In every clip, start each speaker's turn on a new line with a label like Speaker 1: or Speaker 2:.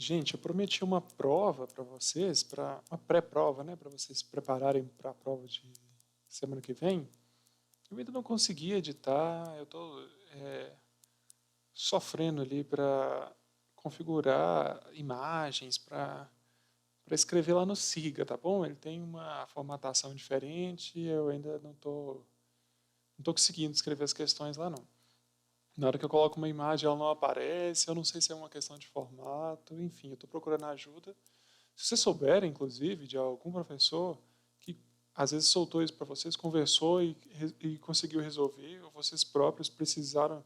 Speaker 1: Gente, eu prometi uma prova para vocês, uma pré-prova, né, para vocês se prepararem para a prova de semana que vem. Eu ainda não consegui editar, eu estou sofrendo ali para configurar imagens, para escrever lá no Siga, tá bom? Ele tem uma formatação diferente, eu ainda não tô conseguindo escrever as questões lá não. Na hora que eu coloco uma imagem, ela não aparece, eu não sei se é uma questão de formato, enfim, eu estou procurando ajuda. Se vocês souberem, inclusive, de algum professor que às vezes soltou isso para vocês, conversou e conseguiu resolver, ou vocês próprios precisaram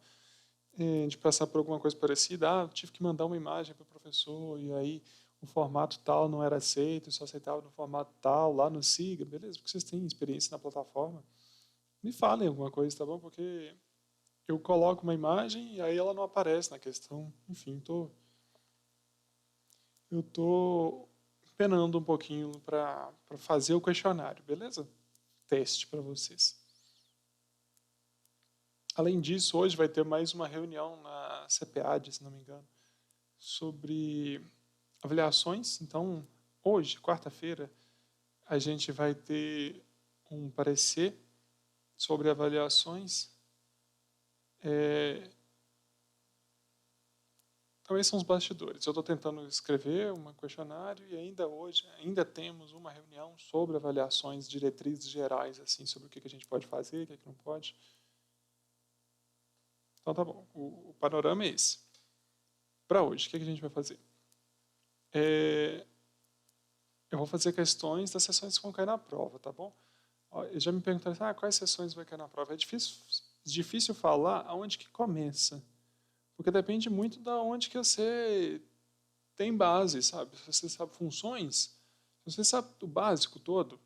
Speaker 1: de passar por alguma coisa parecida, tive que mandar uma imagem para o professor e aí o formato tal não era aceito, só aceitava no formato tal, lá no Siga, beleza? Porque vocês têm experiência na plataforma. Me falem alguma coisa, tá bom? Porque eu coloco uma imagem e aí ela não aparece na questão. Enfim, eu tô penando um pouquinho para fazer o questionário, beleza? Teste para vocês. Além disso, hoje vai ter mais uma reunião na CPAD, se não me engano, sobre avaliações. Então, hoje, quarta-feira, a gente vai ter um parecer sobre avaliações. Então, esses são os bastidores. Eu estou tentando escrever um questionário e ainda hoje, ainda temos uma reunião sobre avaliações, diretrizes gerais, assim, sobre o que a gente pode fazer, o que não pode. Então, tá bom. O panorama é esse. Para hoje, o que a gente vai fazer? Eu vou fazer questões das sessões que vão cair na prova, tá bom? Já me perguntaram, quais sessões vai cair na prova? É difícil falar aonde que começa, porque depende muito da onde que você tem base, sabe? Se você sabe funções, se você sabe o básico todo,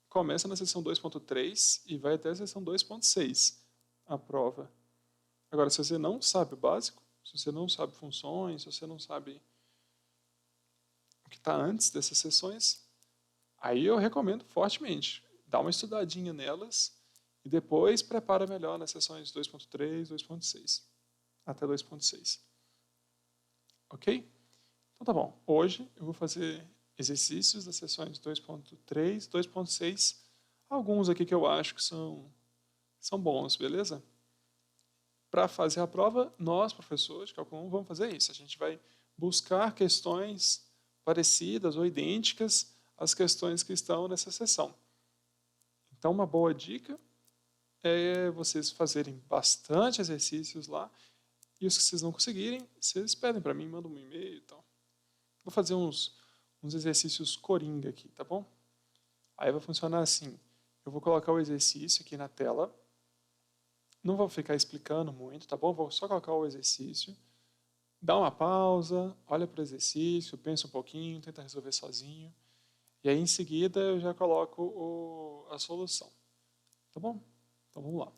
Speaker 1: começa na seção 2.3 e vai até a seção 2.6 a prova. Agora, se você não sabe o básico, se você não sabe funções, se você não sabe o que está antes dessas sessões, aí eu recomendo fortemente. Dá uma estudadinha nelas e depois prepara melhor nas sessões 2.3, 2.6, até 2.6. Ok? Então tá bom. Hoje eu vou fazer exercícios das sessões 2.3, 2.6, alguns aqui que eu acho que são bons, beleza? Para fazer a prova, nós, professores de cálculo 1, vamos fazer isso. A gente vai buscar questões parecidas ou idênticas às questões que estão nessa sessão. Então, uma boa dica é vocês fazerem bastante exercícios lá e os que vocês não conseguirem, vocês pedem para mim, mandam um e-mail e tal. Vou fazer uns exercícios coringa aqui, tá bom? Aí vai funcionar assim. Eu vou colocar o exercício aqui na tela. Não vou ficar explicando muito, tá bom? Vou só colocar o exercício. Dá uma pausa, olha para o exercício, pensa um pouquinho, tenta resolver sozinho. E aí em seguida eu já coloco a solução. Tá bom? Então vamos lá.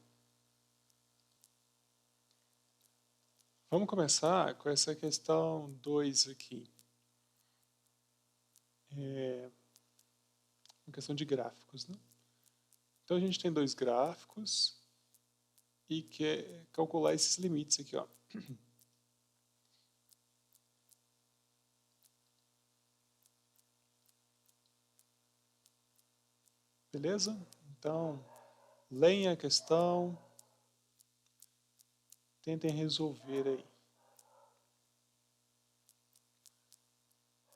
Speaker 1: Vamos começar com essa questão 2 aqui. Uma questão de gráficos, né? Então a gente tem dois gráficos e quer calcular esses limites aqui, ó. Beleza? Então, leem a questão, tentem resolver aí.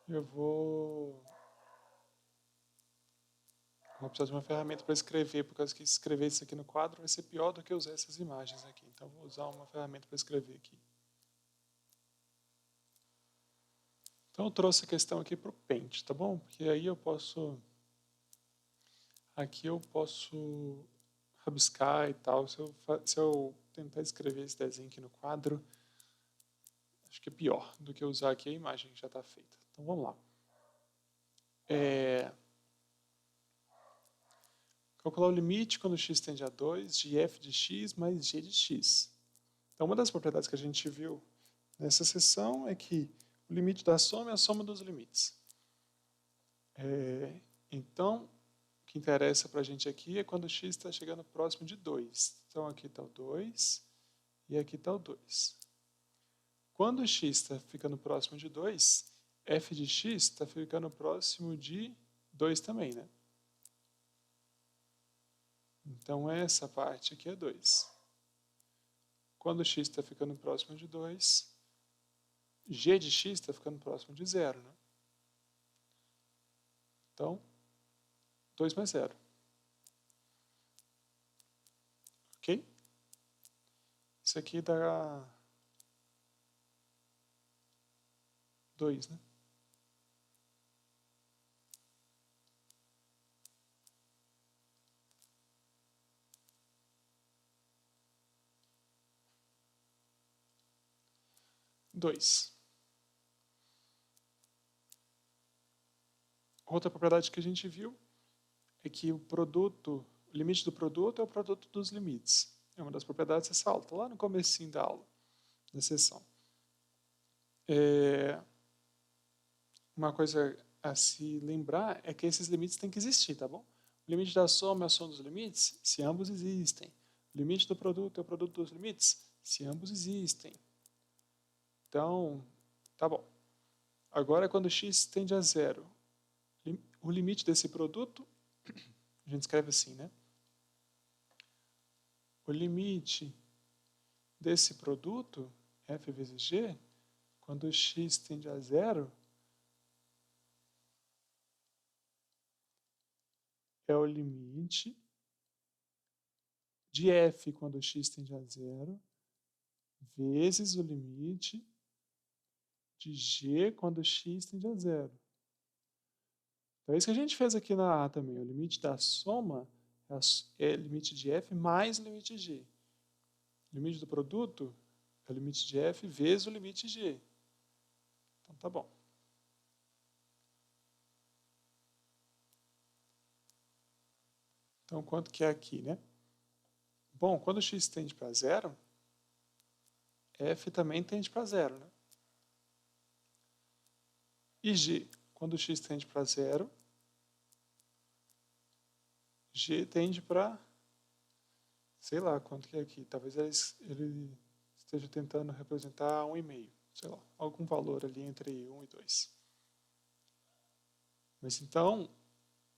Speaker 1: Eu vou precisar de uma ferramenta para escrever, por causa que escrever isso aqui no quadro vai ser pior do que usar essas imagens aqui. Então, vou usar uma ferramenta para escrever aqui. Então, eu trouxe a questão aqui para o Paint, tá bom? Porque aí eu posso... Aqui eu posso rabiscar e tal. Se eu tentar escrever esse desenho aqui no quadro, acho que é pior do que usar aqui a imagem que já está feita. Então, vamos lá. Calcular o limite quando x tende a 2 de f de x mais g de x. Então, uma das propriedades que a gente viu nessa seção é que o limite da soma é a soma dos limites. Então, o que interessa para a gente aqui é quando x está chegando próximo de 2. Então, aqui está o 2 e aqui está o 2. Quando x está ficando próximo de 2, f de x está ficando próximo de 2 também, né? Então, essa parte aqui é 2. Quando x está ficando próximo de 2, g de x está ficando próximo de 0, né? Então, 2 mais 0. Ok? Isso aqui dá 2, né? Dois. Outra propriedade que a gente viu é que o limite do produto é o produto dos limites. É uma das propriedades dessa aula, está lá no comecinho da aula, da sessão. Uma coisa a se lembrar é que esses limites têm que existir, tá bom? O limite da soma é a soma dos limites, se ambos existem. O limite do produto é o produto dos limites, se ambos existem. Então, tá bom. Agora, quando x tende a 0, o limite desse produto, a gente escreve assim, né? O limite desse produto, f vezes g, quando x tende a 0, é o limite de f quando x tende a 0, vezes o limite de g quando x tende a 0. Então é isso que a gente fez aqui na A também. O limite da soma é o limite de f mais o limite de g. O limite do produto é o limite de f vezes o limite de g. Então tá bom. Então quanto que é aqui, né? Bom, quando x tende para 0, f também tende para 0, né? E g, quando x tende para 0, g tende para, sei lá quanto que é aqui. Talvez ele esteja tentando representar 1,5. Sei lá, algum valor ali entre 1 e 2. Mas então,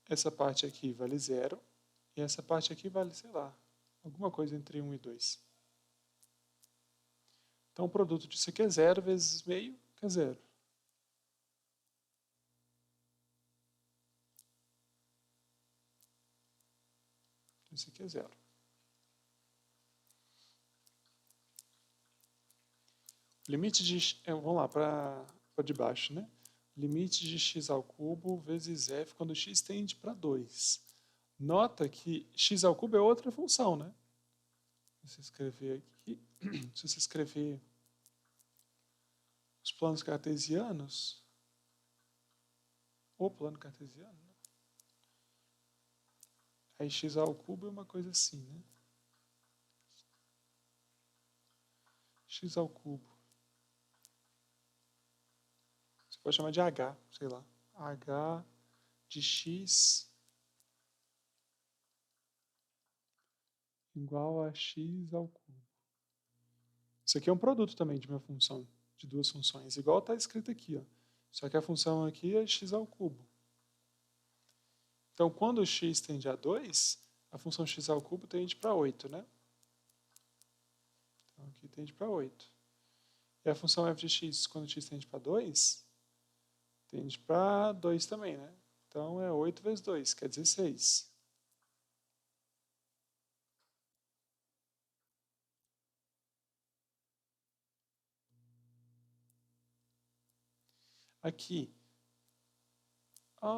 Speaker 1: essa parte aqui vale 0 e essa parte aqui vale, sei lá, alguma coisa entre 1 e 2. Então, o produto disso aqui é 0 vezes meio, que é 0. Isso aqui é 0. Limite de... Vamos lá, para de baixo, né? Limite de x ao cubo vezes f quando x tende para 2. Nota que x ao cubo é outra função, né? Se você escrever aqui, se você escrever os planos cartesianos, o plano cartesiano, né? Aí x ao cubo é uma coisa assim, né? X ao cubo. Você pode chamar de h, sei lá. H de x igual a x ao cubo. Isso aqui é um produto também de uma função, de duas funções, igual está escrito aqui, ó. Só que a função aqui é x ao cubo. Então, quando x tende a 2, a função x ao cubo tende para 8, né? Então, aqui tende para 8. E a função f de x, quando x tende para 2, tende para 2 também, né? Então, é 8 vezes 2, que é 16. Aqui,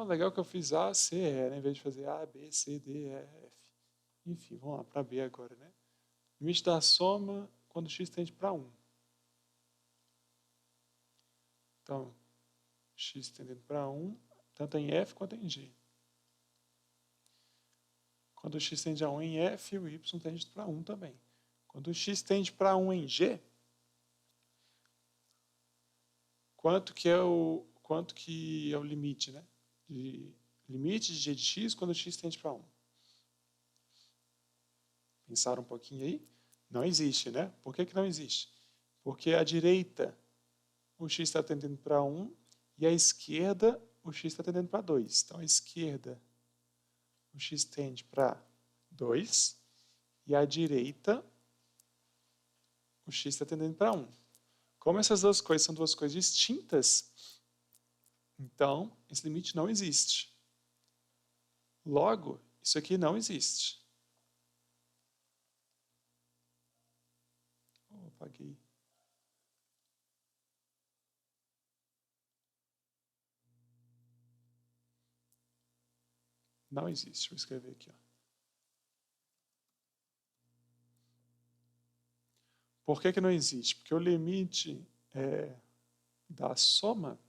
Speaker 1: legal que eu fiz A, C, E, né? Em vez de fazer A, B, C, D, E, F. Enfim, vamos lá, para B agora, né? Limite da soma quando x tende para 1. Então, x tendendo para 1, tanto em F quanto em G. Quando o x tende a 1 em F, o y tende para 1 também. Quando o x tende para 1 em G, quanto que é o limite, né? Limite de g de x quando o x tende para 1. Pensaram um pouquinho aí? Não existe, né? Por que não existe? Porque a direita o x está tendendo para 1, e à esquerda, o x está tendendo para 2. Então, à esquerda, o x tende para 2, e à direita, o x está tendendo para 1. Como essas duas coisas são duas coisas distintas, então, esse limite não existe. Logo, isso aqui não existe. Apaguei. Não existe. Vou escrever aqui. Ó. Por que não existe? Porque o limite da soma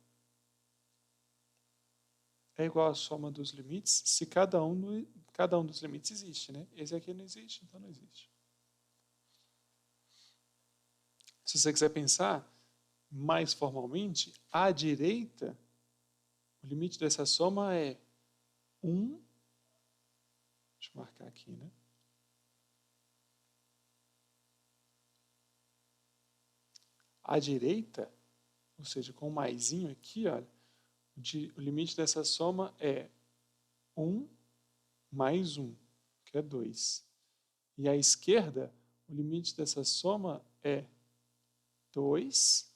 Speaker 1: é igual à soma dos limites se cada um dos limites existe, né? Esse aqui não existe, então não existe. Se você quiser pensar mais formalmente, à direita, o limite dessa soma é 1. Deixa eu marcar aqui, né? À direita, ou seja, com o maisinho aqui, olha, o limite dessa soma é 1 mais 1, que é 2. E à esquerda, o limite dessa soma é 2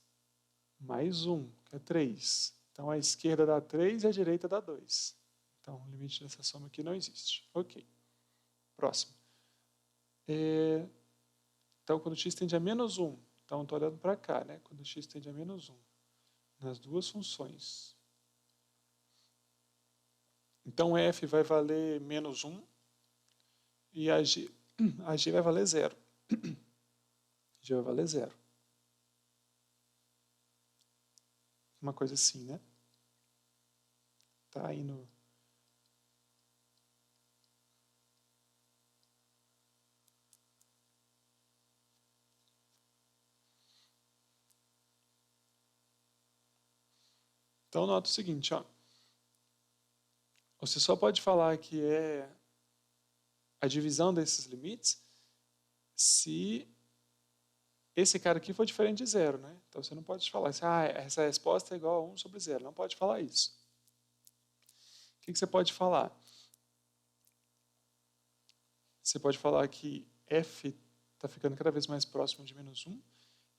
Speaker 1: mais 1, que é 3. Então, a esquerda dá 3 e a direita dá 2. Então, o limite dessa soma aqui não existe. Ok. Próximo. Então, quando x tende a menos 1, então estou olhando para cá, né? Quando x tende a menos 1, nas duas funções. Então, f vai valer menos 1 e a g vai valer 0. G vai valer 0. Uma coisa assim, né? Tá aí no... Então, nota o seguinte, ó. Você só pode falar que é a divisão desses limites se esse cara aqui for diferente de 0, né? Então, você não pode falar assim, essa resposta é igual a 1 sobre 0. Não pode falar isso. O que você pode falar? Você pode falar que f está ficando cada vez mais próximo de menos 1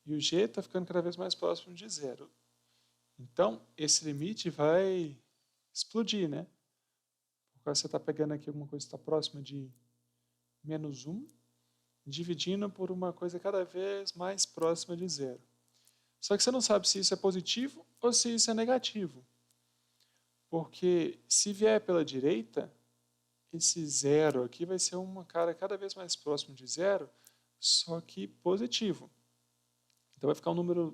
Speaker 1: e o g está ficando cada vez mais próximo de 0. Então, esse limite vai explodir, né? Porque você está pegando aqui alguma coisa que está próxima de menos 1, dividindo por uma coisa cada vez mais próxima de 0. Só que você não sabe se isso é positivo ou se isso é negativo. Porque se vier pela direita, esse 0 aqui vai ser uma cara cada vez mais próximo de 0, só que positivo. Então vai ficar um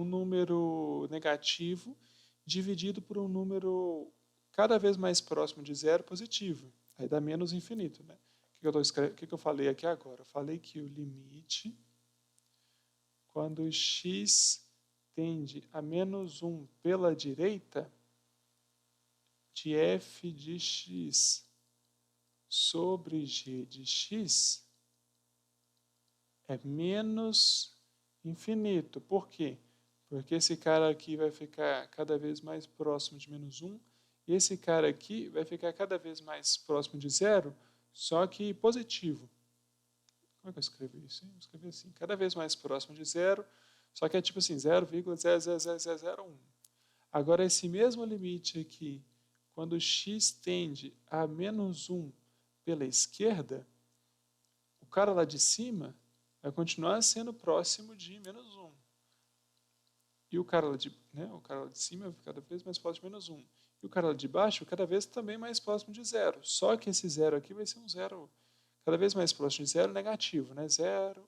Speaker 1: número negativo dividido por um número cada vez mais próximo de 0 positivo. Aí dá menos infinito, né? O que eu falei aqui agora? Eu falei que o limite, quando x tende a menos 1 pela direita, de f de x sobre g de x é menos infinito. Por quê? Porque esse cara aqui vai ficar cada vez mais próximo de menos 1, e esse cara aqui vai ficar cada vez mais próximo de 0, só que positivo. Como é que eu escrevi isso? Eu escrevi assim, cada vez mais próximo de 0, só que é tipo assim, 0,00001. Agora, esse mesmo limite aqui, quando x tende a menos 1 pela esquerda, o cara lá de cima vai continuar sendo próximo de menos 1. E o cara lá de cima vai cada vez mais próximo de menos 1. E o cara lá de baixo cada vez também mais próximo de 0. Só que esse 0 aqui vai ser um 0 cada vez mais próximo de 0 negativo, né? 0,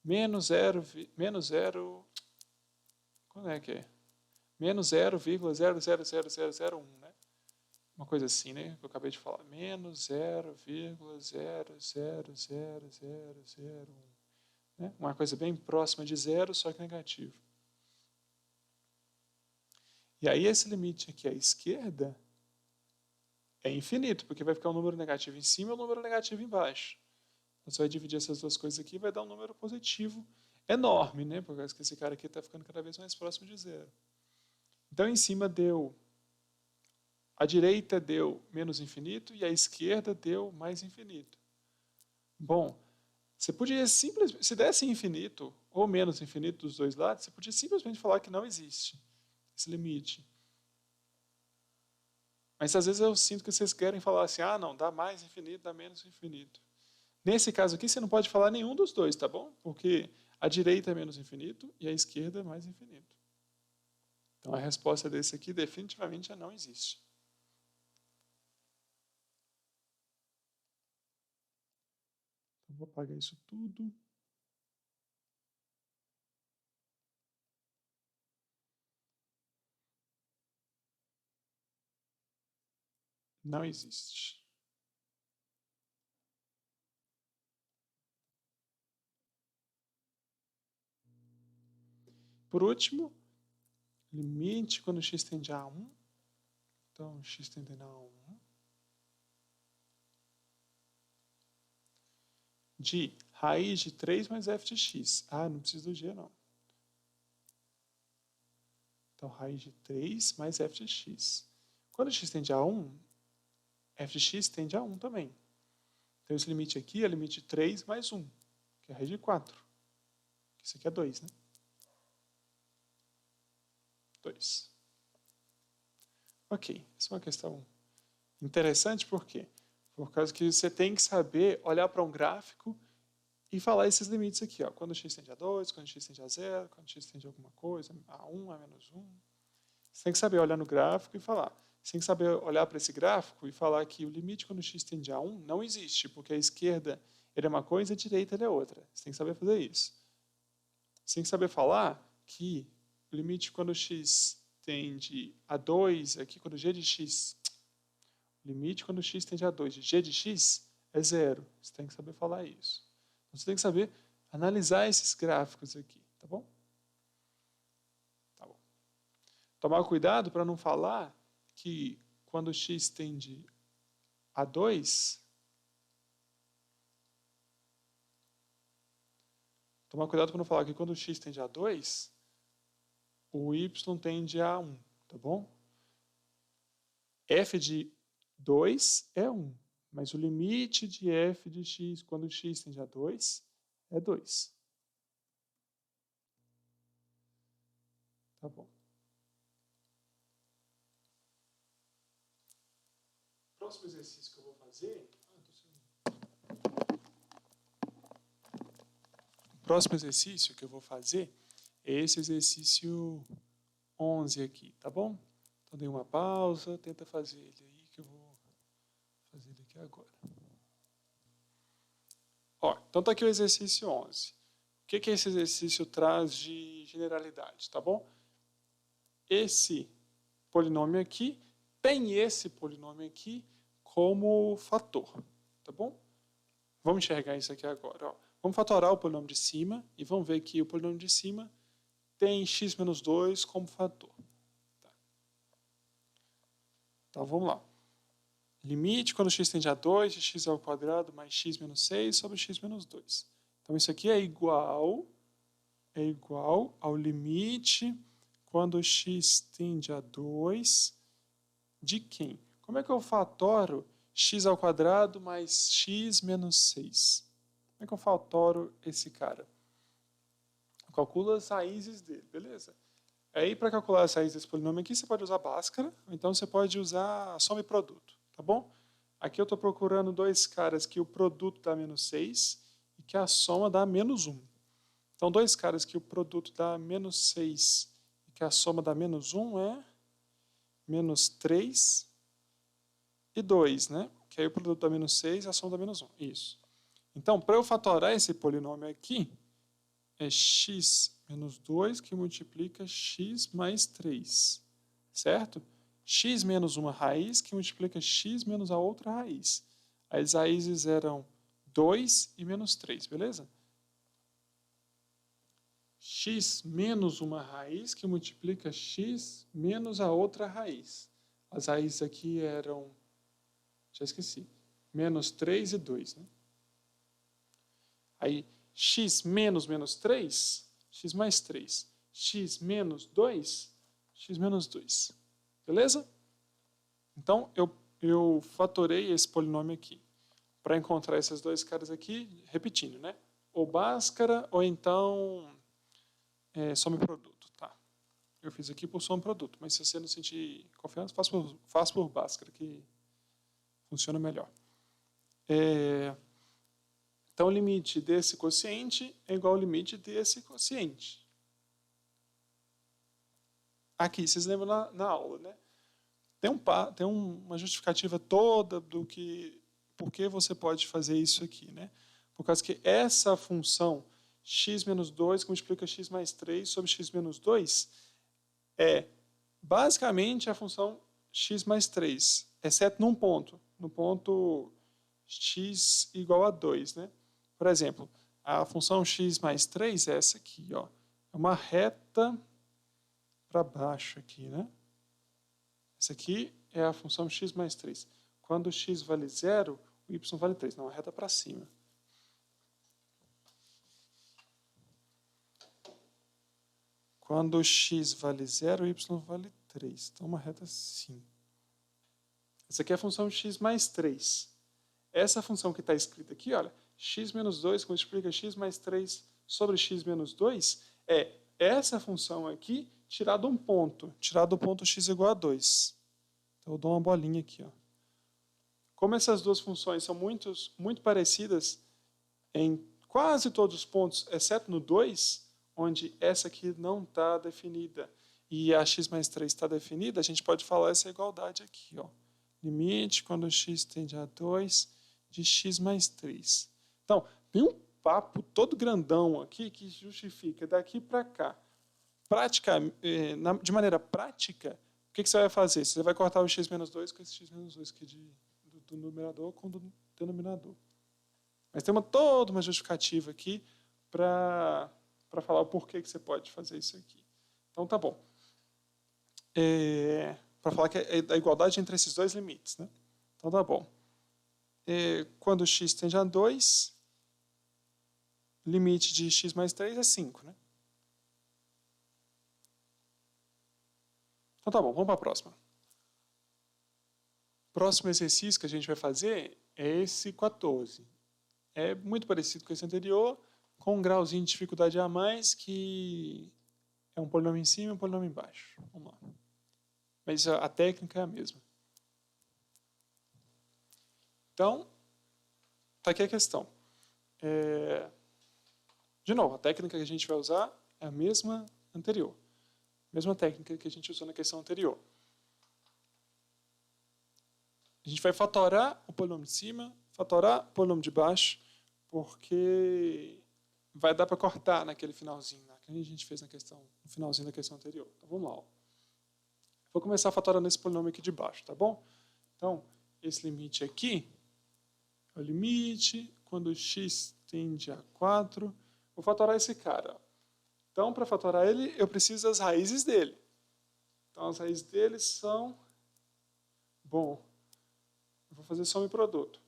Speaker 1: menos 0, menos 0, como é que é? Menos 0,00001, né? Uma coisa assim, né? Que eu acabei de falar. Menos 0,0000001. Né? Uma coisa bem próxima de 0, só que negativo. E aí esse limite aqui à esquerda é infinito, porque vai ficar um número negativo em cima e um número negativo embaixo. Então, você vai dividir essas duas coisas aqui e vai dar um número positivo enorme, né? Porque esse cara aqui está ficando cada vez mais próximo de zero. Então, em cima deu... A direita deu menos infinito e a esquerda deu mais infinito. Bom, você podia simplesmente... Se desse infinito ou menos infinito dos dois lados, você podia simplesmente falar que não existe esse limite. Mas às vezes eu sinto que vocês querem falar assim, ah, não, dá mais infinito, dá menos infinito. Nesse caso aqui, você não pode falar nenhum dos dois, tá bom? Porque a direita é menos infinito e a esquerda é mais infinito. Então a resposta desse aqui definitivamente é não existe. Então, vou apagar isso tudo. Não existe. Por último, limite quando x tende a 1. Então, x tendendo a 1. De raiz de 3 mais f de x. Ah, não precisa do g, não. Então, raiz de 3 mais f de x. Quando x tende a 1, f de x tende a 1 também. Então, esse limite aqui é limite de 3 mais 1, que é a raiz de 4. Isso aqui é 2, né? 2. Ok, essa é uma questão interessante, por quê? Por causa que você tem que saber olhar para um gráfico e falar esses limites aqui, ó. Quando x tende a 2, quando x tende a 0, quando x tende a alguma coisa, a 1, a menos 1. Você tem que saber olhar no gráfico e falar. Você tem que saber olhar para esse gráfico e falar que o limite quando x tende a 1 não existe, porque a esquerda ele é uma coisa e a direita ele é outra. Você tem que saber fazer isso. Você tem que saber falar que o limite quando x tende a 2, aqui quando g de x, o limite quando x tende a 2 de g de x é 0. Você tem que saber falar isso. Então, você tem que saber analisar esses gráficos aqui, tá bom? Tá bom. Tomar cuidado para não falar que quando x tende a 2, tomar cuidado para não falar que quando x tende a 2, o y tende a 1, tá bom? F de 2 é 1, mas o limite de f de x quando x tende a 2 é 2. Tá bom. O próximo exercício que eu vou fazer... O próximo exercício que eu vou fazer é esse exercício 11 aqui, tá bom? Então, dê uma pausa, tenta fazer ele aí, que eu vou fazer ele aqui agora. Ó, então tá aqui o exercício 11. O que esse exercício traz de generalidade, tá bom? Esse polinômio aqui tem esse polinômio aqui como fator, tá bom? Vamos enxergar isso aqui agora, ó. Vamos fatorar o polinômio de cima e vamos ver que o polinômio de cima tem x menos 2 como fator. Tá. Então, vamos lá. Limite quando x tende a 2 de x ao quadrado mais x menos 6 sobre x menos 2. Então, isso aqui é igual ao limite quando x tende a 2 de quem? Como é que eu fatoro x ao quadrado mais x menos 6? Como é que eu fatoro esse cara? Eu calculo as raízes dele, beleza? Aí, para calcular as raízes desse polinômio aqui, você pode usar Bhaskara, ou então você pode usar a soma e produto, tá bom? Aqui eu estou procurando dois caras que o produto dá menos 6 e que a soma dá menos 1. Então, dois caras que o produto dá menos 6 e que a soma dá menos 1 é menos 3 e 2, né? Que aí o produto dá menos 6 e a soma dá menos 1. Isso. Então, para eu fatorar esse polinômio aqui, é x menos 2 que multiplica x mais 3, certo? X menos uma raiz que multiplica x menos a outra raiz. As raízes eram 2 e menos 3, beleza? X menos uma raiz que multiplica x menos a outra raiz. As raízes aqui eram, já esqueci, menos 3 e 2, né? Aí, x menos menos 3, x mais 3. X menos 2, x menos 2. Beleza? Então, eu fatorei esse polinômio aqui para encontrar esses dois caras aqui, repetindo, né? Ou Bhaskara, ou então some produto, tá? Eu fiz aqui por some produto, mas se você não sentir confiança, faça por Bhaskara, que funciona melhor. Então, o limite desse quociente é igual ao limite desse quociente. Aqui, vocês lembram na aula, né? Tem uma justificativa toda do que, por que você pode fazer isso aqui, né? Por causa que essa função x menos 2 que multiplica x mais 3 sobre x menos 2 é basicamente a função x mais 3, exceto num ponto, no ponto x igual a 2, né? Por exemplo, a função x mais 3 é essa aqui, ó. É uma reta para baixo aqui, né? Essa aqui é a função x mais 3. Quando x vale 0, o y vale 3. Não, a reta para cima. Quando x vale 0, o y vale 3. Então, uma reta assim. Essa aqui é a função x mais 3. Essa função que está escrita aqui, olha, x menos 2 multiplica x mais 3 sobre x menos 2, é essa função aqui tirado um ponto, tirado do ponto x igual a 2. Então, eu dou uma bolinha aqui. Ó. Como essas duas funções são muito parecidas em quase todos os pontos, exceto no 2, onde essa aqui não está definida e a x mais 3 está definida, a gente pode falar essa igualdade aqui. Ó. Limite quando x tende a 2 de x mais 3. Então, tem um papo todo grandão aqui que justifica daqui para cá. De maneira prática, o que você vai fazer? Você vai cortar o x menos 2 com esse x menos 2 aqui do numerador com o denominador. Mas tem toda uma justificativa aqui para falar o porquê que você pode fazer isso aqui. Então, tá bom. Para falar que é a igualdade entre esses dois limites. Né? Então, tá bom. Quando x tende a 2, limite de x mais 3 é 5. Né? Então, tá bom. Vamos para a próxima. Próximo exercício que a gente vai fazer é esse 14. É muito parecido com esse anterior, com um grauzinho de dificuldade a mais, que é um polinômio em cima e um polinômio embaixo. Vamos lá. Mas a técnica é a mesma. Então, está aqui a questão. De novo, a técnica que a gente vai usar é a mesma anterior. Mesma técnica que a gente usou na questão anterior. A gente vai fatorar o polinômio de cima, fatorar o polinômio de baixo, porque vai dar para cortar naquele finalzinho, que a gente fez no finalzinho da questão anterior. Então, vamos lá. Ó. Vou começar fatorando esse polinômio aqui de baixo, tá bom? Então, esse limite aqui é o limite quando x tende a 4. Vou fatorar esse cara. Ó. Então, para fatorar ele, eu preciso das raízes dele. Então, as raízes dele são... Bom, eu vou fazer soma e produto.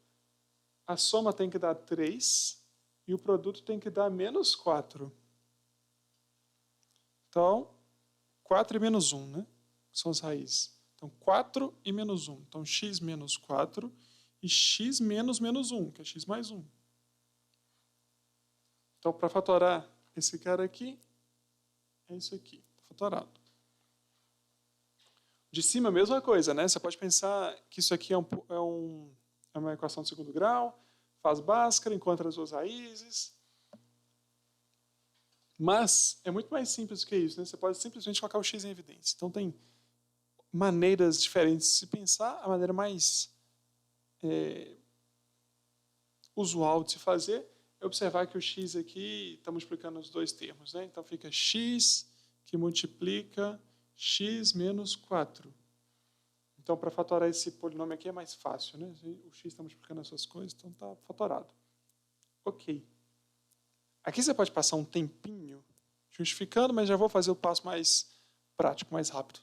Speaker 1: A soma tem que dar 3 e o produto tem que dar menos 4. Então, 4 e menos 1, né? São as raízes. Então, 4 e menos 1. Então, x menos 4 e x menos menos 1, que é x mais 1. Então, para fatorar esse cara aqui, é isso aqui. Está fatorado. De cima, a mesma coisa, né? Você pode pensar que isso aqui é uma equação de segundo grau, faz Bhaskara, encontra as duas raízes. Mas é muito mais simples do que isso, né? Você pode simplesmente colocar o x em evidência. Então, tem maneiras diferentes de se pensar. A maneira mais usual de se fazer é observar que o x aqui está multiplicando os dois termos. Né? Então, fica x que multiplica x menos 4. Então, para fatorar esse polinômio aqui é mais fácil. Né? O x está multiplicando as suas coisas, então está fatorado. Ok. Aqui você pode passar um tempinho justificando, mas já vou fazer o passo mais prático, mais rápido.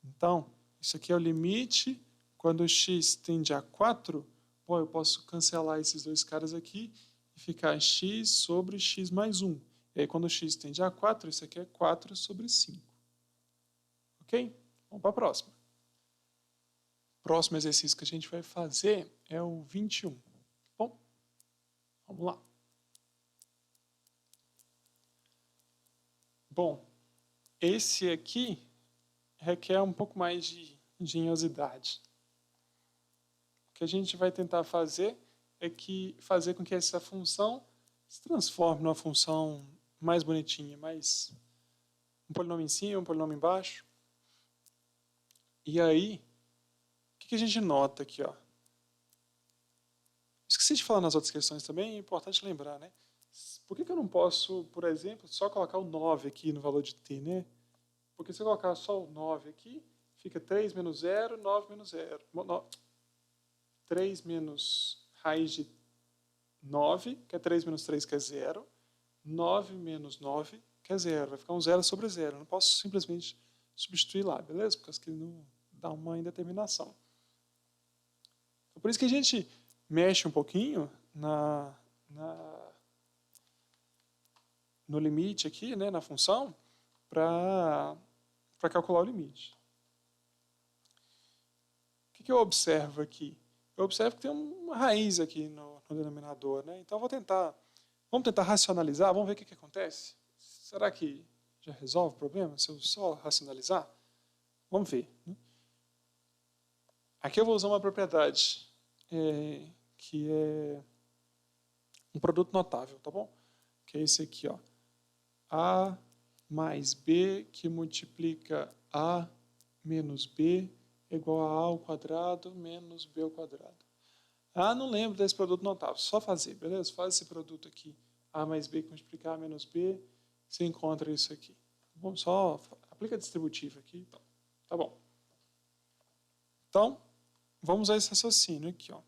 Speaker 1: Então, isso aqui é o limite. Quando o x tende a 4, bom, eu posso cancelar esses dois caras aqui e ficar x sobre x mais 1. E aí, quando x tende a 4, isso aqui é 4 sobre 5. Ok? Vamos para a próxima. O próximo exercício que a gente vai fazer é o 21. Bom, vamos lá. Bom, esse aqui requer um pouco mais de engenhosidade. O que a gente vai tentar fazer é fazer com que essa função se transforme numa função mais bonitinha, mais um polinômio em cima, um polinômio embaixo. E aí, o que a gente nota aqui, ó? Esqueci de falar nas outras questões também, é importante lembrar, né? Por que eu não posso, por exemplo, só colocar o 9 aqui no valor de t, né? Porque se eu colocar só o 9 aqui, fica 3 menos 0, 9 menos 0. 3 menos raiz de 9, que é 3 menos 3, que é 0. 9 menos 9, que é 0. Vai ficar um 0 sobre 0. Eu não posso simplesmente substituir lá, beleza? Porque aqui não dá uma indeterminação. Então, por isso que a gente mexe um pouquinho no limite aqui, né, na função, para calcular o limite. O que eu observo aqui? Eu observo que tem uma raiz aqui no denominador, né? Então vamos tentar racionalizar, vamos ver o que acontece. Será que já resolve o problema se eu só racionalizar? Vamos ver. Né? Aqui eu vou usar uma propriedade que é um produto notável, tá bom? Que é esse aqui, ó. A mais B que multiplica A menos B é igual a ao quadrado menos B ao quadrado. Ah, não lembro desse produto notável. Só fazer, beleza? Faz esse produto aqui. A mais B que multiplica A menos B, você encontra isso aqui. Bom, só aplica distributivo aqui. Então. Tá bom. Então, vamos a esse raciocínio aqui, ó.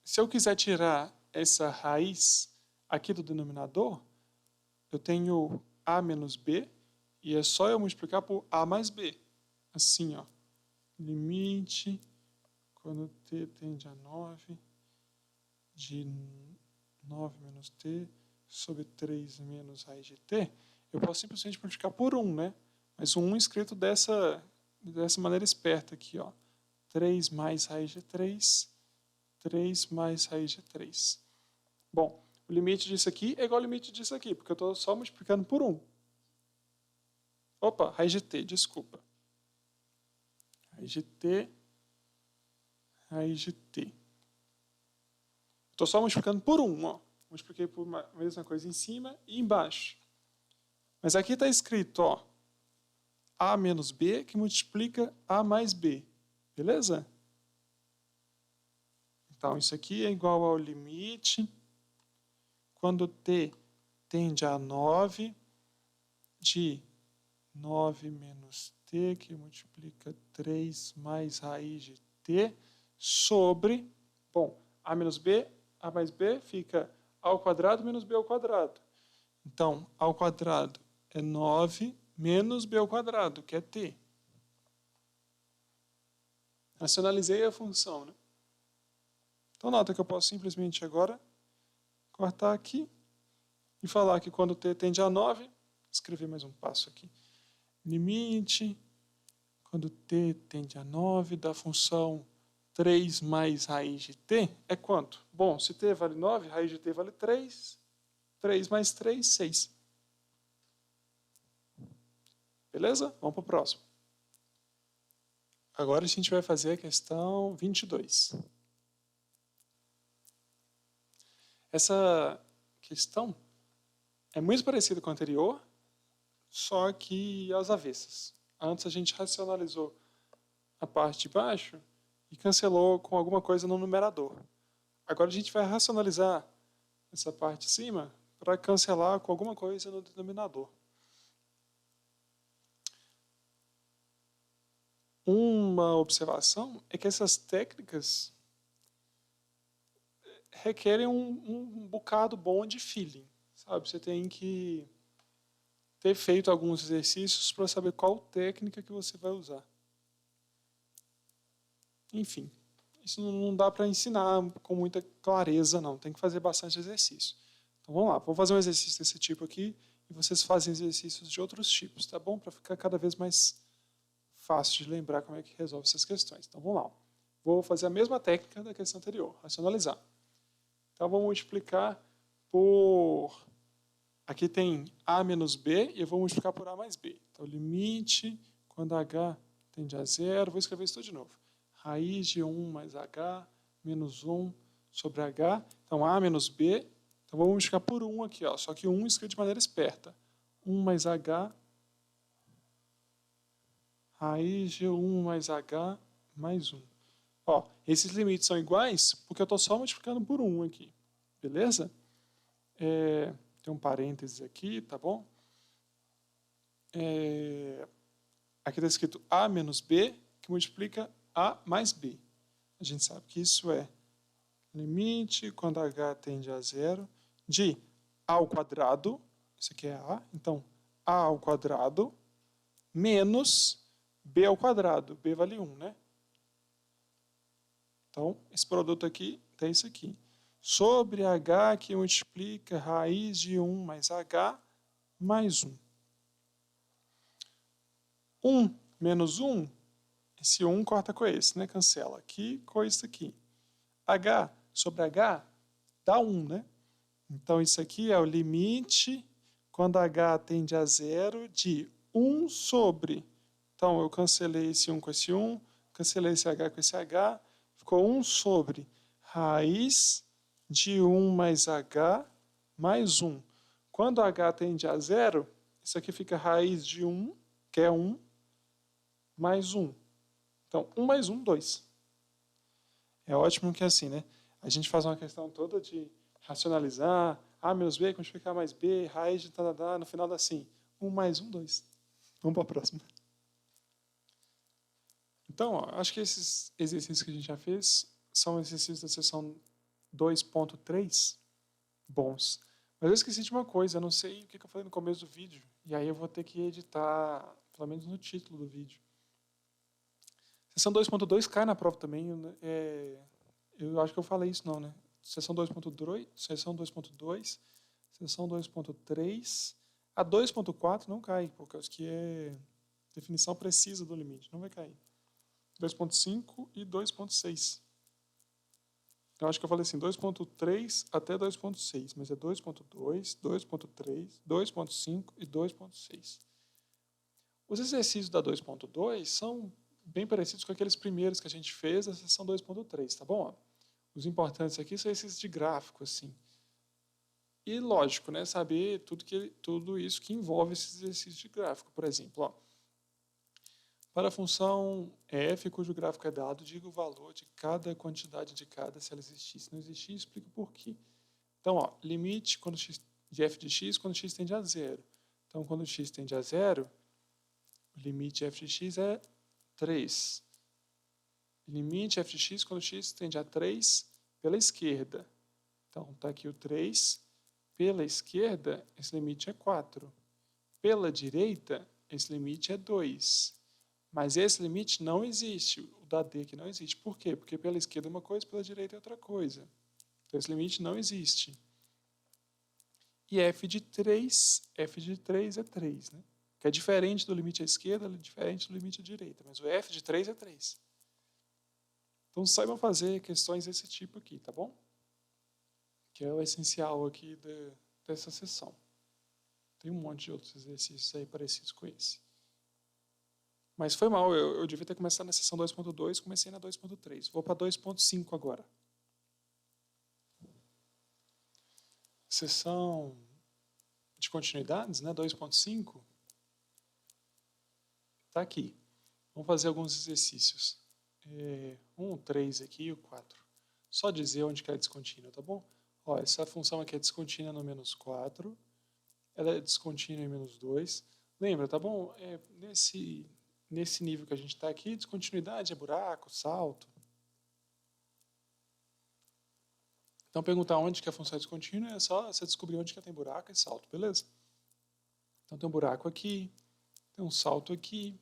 Speaker 1: Se eu quiser tirar essa raiz aqui do denominador, eu tenho A menos B, e é só eu multiplicar por A mais B. Assim, ó. Limite, quando t tende a 9, de 9 menos t sobre 3 menos raiz de t, eu posso simplesmente multiplicar por 1, né? Mas o 1 escrito dessa maneira esperta aqui, ó. 3 mais raiz de 3, 3 mais raiz de 3. Bom, o limite disso aqui é igual ao limite disso aqui, porque eu estou só multiplicando por 1. Opa, raiz de t, desculpa. Raiz de t, raiz de t. Estou só multiplicando por 1, ó. Multipliquei por a mesma coisa em cima e embaixo. Mas aqui está escrito, ó, A menos B que multiplica A mais B. Beleza? Então, isso aqui é igual ao limite quando t tende a 9 de 9 menos t que multiplica 3 mais raiz de t sobre, bom, A menos B, A mais B fica A ao quadrado menos B ao quadrado. Então, A ao quadrado é 9 menos B ao quadrado, que é t. Racionalizei a função, né? Então, nota que eu posso simplesmente agora cortar aqui e falar que quando t tende a 9, escrever mais um passo aqui, limite, quando t tende a 9 da função 3 mais raiz de t é quanto? Bom, se t vale 9, raiz de t vale 3, 3 mais 3, 6. Beleza? Vamos para o próximo. Agora a gente vai fazer a questão 22. Essa questão é muito parecida com a anterior, só que às avessas. Antes a gente racionalizou a parte de baixo e cancelou com alguma coisa no numerador. Agora a gente vai racionalizar essa parte de cima para cancelar com alguma coisa no denominador. Uma observação é que essas técnicas requerem um bocado bom de feeling, sabe? Você tem que ter feito alguns exercícios para saber qual técnica que você vai usar. Enfim, isso não dá para ensinar com muita clareza, não. Tem que fazer bastante exercício. Então vamos lá, vou fazer um exercício desse tipo aqui e vocês fazem exercícios de outros tipos, tá bom? Para ficar cada vez mais fácil de lembrar como é que resolve essas questões. Então vamos lá. Vou fazer a mesma técnica da questão anterior, racionalizar. Então vou multiplicar por... Aqui tem A menos B e eu vou multiplicar por A mais B. Então limite, quando H tende a zero, vou escrever isso tudo de novo. Raiz de 1 mais H menos 1 sobre H. Então A menos B. Então vou multiplicar por 1 aqui, ó, só que 1 escrito de maneira esperta. 1 mais H, raiz de 1 mais H mais 1. Ó, esses limites são iguais porque eu estou só multiplicando por 1 aqui. Beleza? Tem um parênteses aqui, tá bom? Aqui está escrito A menos B, que multiplica A mais B. A gente sabe que isso é limite, quando H tende a zero, de A ao quadrado, isso aqui é A, então A ao quadrado, menos B ao quadrado. B vale 1, né? Então, esse produto aqui tem isso aqui. Sobre H que multiplica raiz de 1 mais H mais 1. 1 menos 1, esse 1 corta com esse, né? Cancela aqui com isso aqui. H sobre H dá 1, né? Então, isso aqui é o limite quando H tende a zero de 1 sobre. Então, eu cancelei esse 1 com esse 1, cancelei esse H com esse H, ficou 1 sobre raiz de 1 mais H mais 1. Quando H tende a zero, isso aqui fica raiz de 1, que é 1, mais 1. Então, 1 mais 1, 2. É ótimo que é assim, né? A gente faz uma questão toda de racionalizar, A menos B, multiplicar mais B, raiz de tadadá, no final dá assim, 1 mais 1, 2. Vamos para a próxima. Então, ó, acho que esses exercícios que a gente já fez são exercícios da seção 2.3 bons. Mas eu esqueci de uma coisa, eu não sei o que eu falei no começo do vídeo, e aí eu vou ter que editar, pelo menos no título do vídeo. Seção 2.2 cai na prova também, eu acho que eu falei isso não, né? Seção 2.2, seção 2.2, seção 2.3, a 2.4 não cai, por causa que é definição precisa do limite, não vai cair. 2.5 e 2.6. Eu acho que eu falei assim, 2.3 até 2.6, mas é 2.2, 2.3, 2.5 e 2.6. Os exercícios da 2.2 são bem parecidos com aqueles primeiros que a gente fez da seção 2.3, tá bom? Os importantes aqui são esses de gráfico, assim. E lógico, né, saber tudo isso que envolve esses exercícios de gráfico. Por exemplo, ó, para a função f, cujo gráfico é dado, diga o valor de cada quantidade de cada se ela existir. Se não existir, explica por quê. Então, ó, limite quando x, de f de x quando x tende a zero. Então, quando x tende a zero, o limite de f de x é 3. Limite f de x quando x tende a 3 pela esquerda. Então, está aqui o 3. Pela esquerda, esse limite é 4. Pela direita, esse limite é 2. Mas esse limite não existe. O da D aqui não existe. Por quê? Porque pela esquerda é uma coisa, pela direita é outra coisa. Então, esse limite não existe. E f de 3 é 3, né? Que é diferente do limite à esquerda, é diferente do limite à direita. Mas o f de 3 é 3. Então, saibam fazer questões desse tipo aqui, tá bom? Que é o essencial aqui dessa sessão. Tem um monte de outros exercícios aí parecidos com esse. Mas foi mal, eu devia ter começado na sessão 2.2, comecei na 2.3. Vou para 2.5 agora. Sessão de continuidades, né, 2.5. Está aqui. Vamos fazer alguns exercícios. 3 aqui e o 4. Só dizer onde que é descontínua, tá bom? Ó, essa função aqui é descontínua no menos 4. Ela é descontínua em menos 2. Lembra, tá bom? Nesse nível que a gente está aqui, descontinuidade é buraco, salto. Então, perguntar onde que a função é descontínua é só você descobrir onde que tem buraco e salto, beleza? Então, tem um buraco aqui, tem um salto aqui.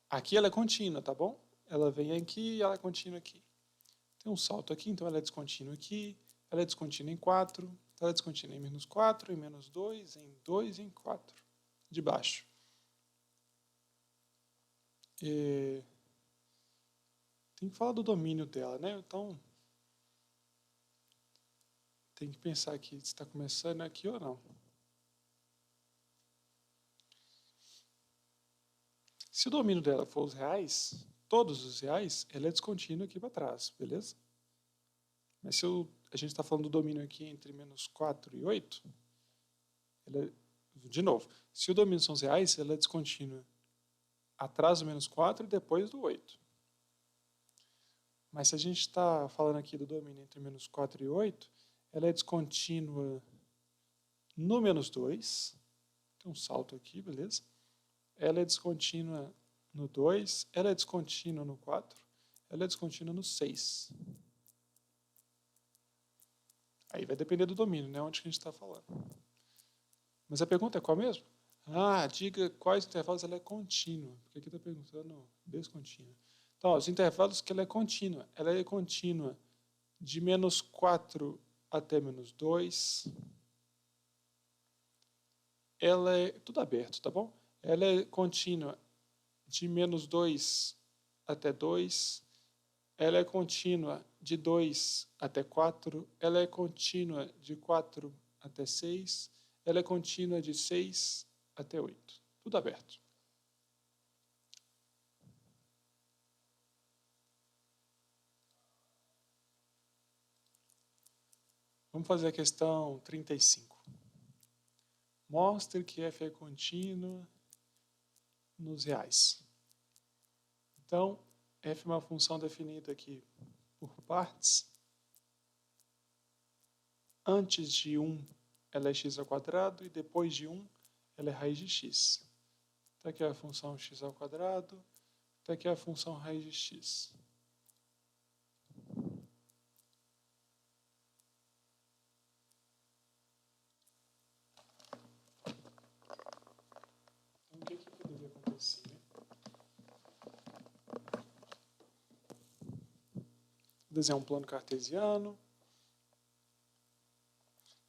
Speaker 1: Aqui ela é contínua, tá bom? Ela vem aqui e ela é contínua aqui. tem um salto aqui, então ela é descontínua aqui, ela é descontínua em 4, ela é descontínua em menos 4, em menos 2, em 2 e em 4, de baixo. Tem que falar do domínio dela, né? Então, tem que pensar aqui se está começando aqui ou não. Se o domínio dela for os reais, todos os reais, ela é descontínua aqui para trás, beleza? Mas se a gente está falando do domínio aqui entre menos 4 e 8, de novo, se o domínio são os reais, ela é descontínua atrás do menos 4 e depois do 8. Mas se a gente está falando aqui do domínio entre menos 4 e 8, ela é descontínua no menos 2. Tem um salto aqui, beleza? Ela é descontínua no 2, ela é descontínua no 4, ela é descontínua no 6. Aí vai depender do domínio, né? Onde que a gente está falando. Mas a pergunta é qual mesmo? Diga quais intervalos ela é contínua. Porque aqui está perguntando descontínua. Então, os intervalos que ela é contínua de menos 4 até menos 2. Ela é tudo aberto, tá bom? Ela é contínua de menos 2 até 2. Ela é contínua de 2 até 4. Ela é contínua de 4 até 6. Ela é contínua de 6 até 8. Tudo aberto. Vamos fazer a questão 35. Mostre que f é contínua nos reais. Então, f é uma função definida aqui por partes. Antes de 1, ela é x ao quadrado, e depois de 1, ela é raiz de x. Então, aqui é a função x ao quadrado, então aqui é a função raiz de x. Então, o que poderia acontecer? Vou desenhar um plano cartesiano.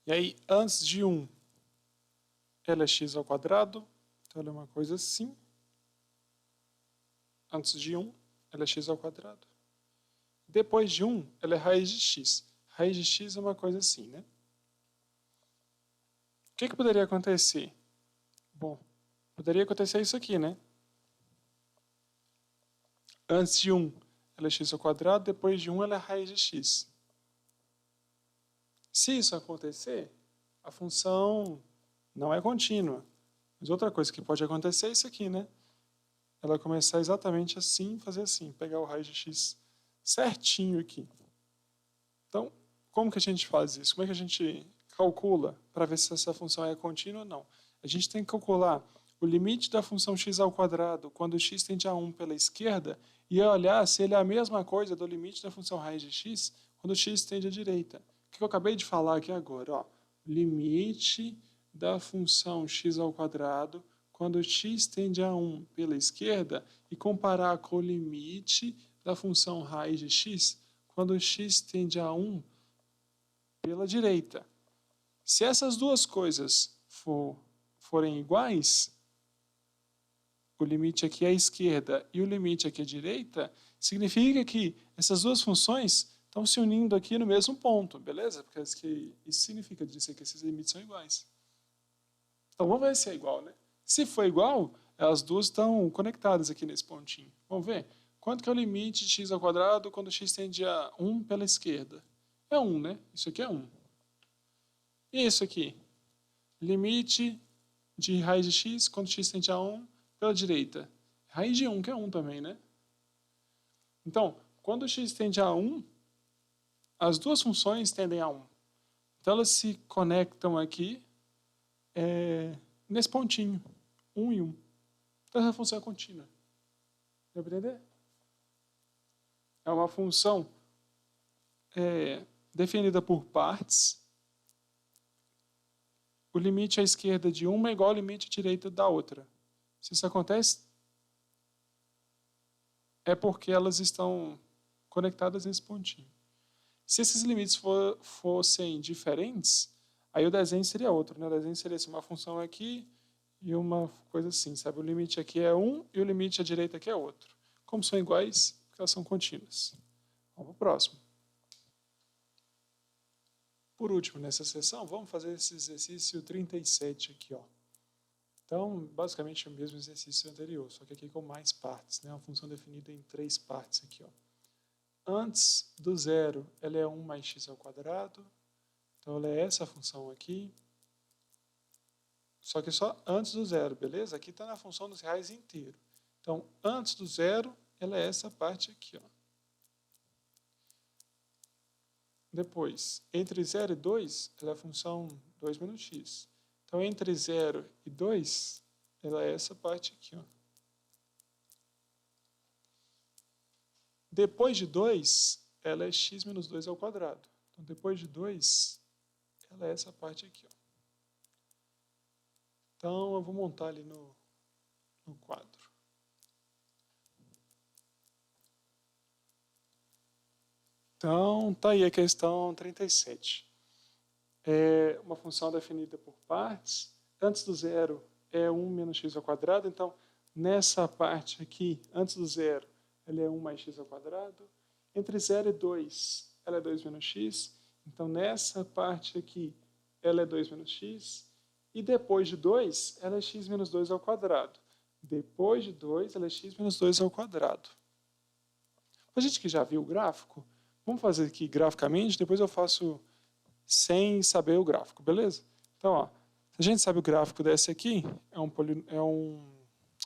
Speaker 1: E aí, antes de 1, ela é x ao quadrado. Então, ela é uma coisa assim. Antes de 1, ela é x ao quadrado. Depois de 1, ela é raiz de x. Raiz de x é uma coisa assim, né? O que poderia acontecer? Bom, poderia acontecer isso aqui, né? Antes de 1, ela é x ao quadrado. Depois de 1, ela é raiz de x. Se isso acontecer, a função não é contínua. Mas outra coisa que pode acontecer é isso aqui, né? Ela começar exatamente assim, fazer assim, pegar o raiz de x certinho aqui. Então, como que a gente faz isso? Como é que a gente calcula para ver se essa função é contínua ou não? A gente tem que calcular o limite da função x ao quadrado quando x tende a 1 pela esquerda e olhar se ele é a mesma coisa do limite da função raiz de x quando x tende à direita. O que eu acabei de falar aqui agora? Ó, limite da função x ao quadrado quando x tende a 1 pela esquerda e comparar com o limite da função raiz de x quando x tende a 1 pela direita. Se essas duas coisas forem iguais, o limite aqui é a esquerda e o limite aqui é a direita, significa que essas duas funções estão se unindo aqui no mesmo ponto, beleza? Porque isso significa dizer que esses limites são iguais. Então vamos ver se é igual, né? Se for igual, as duas estão conectadas aqui nesse pontinho. Vamos ver? Quanto que é o limite de x ao quadrado quando x tende a 1 pela esquerda? É 1, né? Isso aqui é 1. E isso aqui? Limite de raiz de x quando x tende a 1 pela direita. Raiz de 1, que é 1 também, né? Então, quando x tende a 1, as duas funções tendem a 1. Então, elas se conectam aqui nesse pontinho. 1 e 1. Então, essa função é contínua. Deu para entender? É uma função definida por partes. O limite à esquerda de uma é igual ao limite à direita da outra. Se isso acontece, é porque elas estão conectadas nesse pontinho. Se esses limites fossem diferentes, aí o desenho seria outro, né? O desenho seria assim, uma função aqui e uma coisa assim, sabe? O limite aqui é 1 e o limite à direita aqui é outro. Como são iguais, porque elas são contínuas. Vamos para o próximo. Por último, nessa seção, vamos fazer esse exercício 37 aqui, ó. Então, basicamente, é o mesmo exercício anterior, só que aqui com mais partes, né? Uma função definida em 3 partes aqui, ó. Antes do zero, ela é 1 mais x ao quadrado. Então, ela é essa função aqui. Só que só antes do zero, beleza? Aqui está na função dos reais inteiro. Então, antes do zero, ela é essa parte aqui, ó. Depois, entre 0 e 2, ela é a função 2 menos x. Então, entre 0 e 2, ela é essa parte aqui, ó. Depois de 2, ela é x menos 2 ao quadrado. Então, depois de 2, ela é essa parte aqui, ó. Então, eu vou montar ali no quadro. Então, tá aí a questão 37. É uma função definida por partes. Antes do zero é 1 menos x ao quadrado. Então, nessa parte aqui, antes do zero, ela é 1 mais x ao quadrado. Entre 0 e 2, ela é 2 menos x. Então, nessa parte aqui, ela é 2 menos x. E depois de 2, ela é x menos 2 ao quadrado. Depois de 2, ela é x menos 2 ao quadrado. A gente que já viu o gráfico, vamos fazer aqui graficamente, depois eu faço sem saber o gráfico, beleza? Então, ó, se a gente sabe o gráfico desse aqui,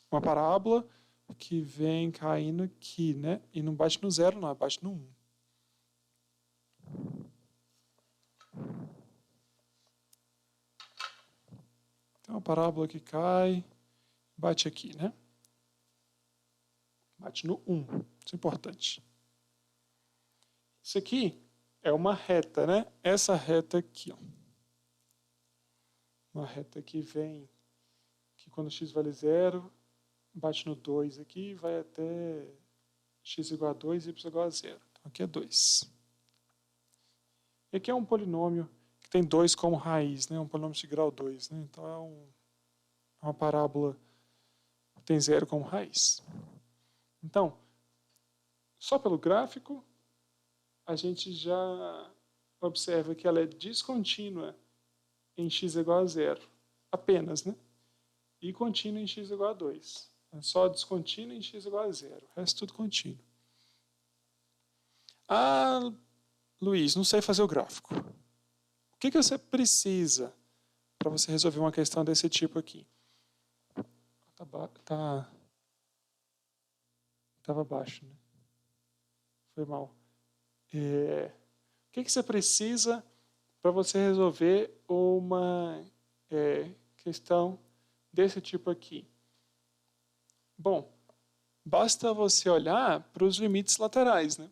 Speaker 1: uma parábola que vem caindo aqui, né? E não bate no zero, não, bate no 1. Tem uma parábola que cai, bate aqui, né? Bate no 1. Isso é importante. Isso aqui é uma reta, né? Essa reta aqui, ó. Uma reta que vem, que quando x vale 0, bate no 2 aqui, vai até x igual a 2 e y igual a 0. Então aqui é 2. E aqui é um polinômio que tem 2 como raiz, né? Um polinômio de grau 2, né? Então é uma parábola que tem 0 como raiz. Então, só pelo gráfico, a gente já observa que ela é descontínua em x igual a 0, apenas, né? E contínua em x igual a 2. É só descontínua em x igual a 0. O resto tudo contínuo. Ah, Luiz, não sei fazer o gráfico. O que você precisa para você resolver uma questão desse tipo aqui? Estava baixo, né? Foi mal. O que você precisa para você resolver uma questão desse tipo aqui? Bom, basta você olhar para os limites laterais, né?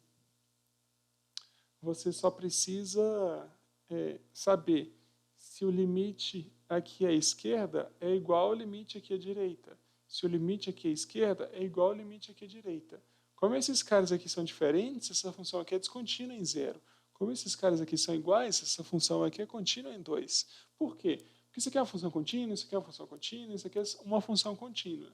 Speaker 1: Você só precisa saber se o limite aqui à esquerda é igual ao limite aqui à direita. Se o limite aqui à esquerda é igual ao limite aqui à direita. Como esses caras aqui são diferentes, essa função aqui é descontínua em 0. Como esses caras aqui são iguais, essa função aqui é contínua em 2. Por quê? Porque isso aqui é uma função contínua, isso aqui é uma função contínua, isso aqui é uma função contínua.